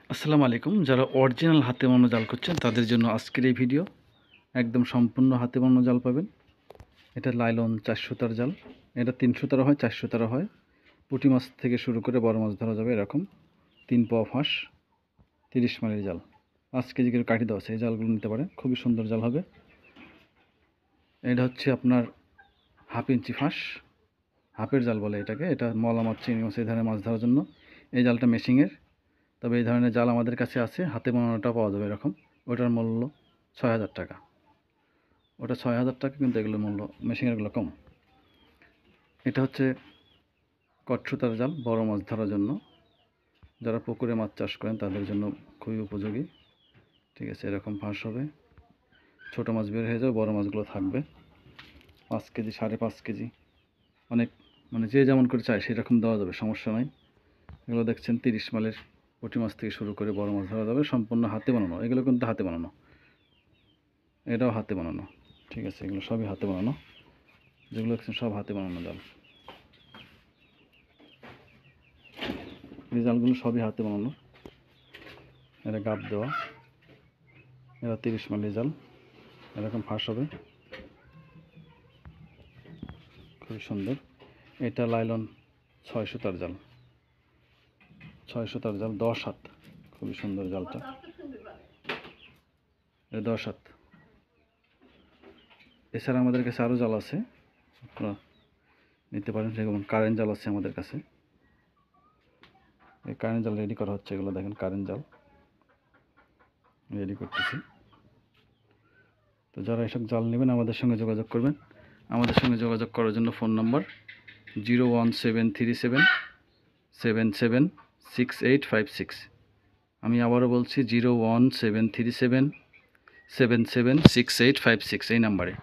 আসসালামু আলাইকুম। যারা অরিজিনাল হাতে বানানো জাল করছেন তাদের জন্য আজকের এই ভিডিও। একদম সম্পূর্ণ হাতে বানানো জাল পাবেন। এটা লাইলন 4 সুতার জাল। এটা 3 সুতারও হয়, 4 সুতারও হয়। পুঁটি মাছ থেকে শুরু করে বড় মাছ ধরা যাবে এরকম। 3 পাওয়া ফাঁস, 30 মাইলের জাল। 5 কেজি করে কাঠি দেওয়া আছে। এই জালগুলো নিতে পারেন, খুবই সুন্দর জাল হবে। এটা হচ্ছে আপনার 1/2 ইঞ্চি ফাঁস, হাফের জাল বলে এটাকে। এটা মলা মাছ, চিংড়ি মাছ এই ধরনের মাছ ধরার জন্য। এই জালটা মেশিংয়ের, তবে এই ধরনের জাল আমাদের কাছে আছে, হাতে বানানোটা পাওয়া যাবে এরকম। ওটার মূল্য ৬,০০০ টাকা। ওটা ৬,০০০ টাকা, কিন্তু এগুলোর মূল্য মেশিনেরগুলো কম। এটা হচ্ছে কটসুতার জাল, বড় মাছ ধরার জন্য। যারা পুকুরে মাছ চাষ করেন তাদের জন্য খুবই উপযোগী। ঠিক আছে, এরকম ফাঁস হবে। ছোটো মাছ বের হয়ে যাবে, বড় মাছগুলো থাকবে। 5 কেজি, 5.5 কেজি, অনেক মানে যে যেমন করে চায় সেরকম দেওয়া যাবে, সমস্যা নাই। এগুলো দেখছেন 30 মাইলের পুঁটি মাছ থেকে শুরু করে বড় মাছ ধরা যাবে, সম্পূর্ণ হাতে বানানো। এগুলো কিন্তু হাতে বানানো, এটাও হাতে বানানো। ঠিক আছে, এগুলো সবই হাতে বানানো। যেগুলো দেখছেন সব হাতে বানানো জাল। এই জালগুলো সবই হাতে বানানো। এটা গাব দেওয়া। এরা 30 মাইলের জাল, এরকম ফাঁস হবে, খুবই সুন্দর। এটা লাইলন 6 সুতার জাল, 6 সুতার জাল 10 হাত, খুবই সুন্দর জালটা। এটা 10 হাত। এছাড়া আমাদের কাছে আরও জাল আছে, আপনারা নিতে পারেন। যেমন কারেন্ট জাল আছে আমাদের কাছে। এই কারেন্ট জাল রেডি করা হচ্ছে। এগুলো দেখেন কারেন্ট জাল রেডি করতেছি। তো যারা এসব জাল নেবেন আমাদের সঙ্গে যোগাযোগ করবেন। আমাদের সঙ্গে যোগাযোগ করার জন্য ফোন নম্বর 01737776856। আমি আবারও বলছি 01737776856 এই নাম্বারে।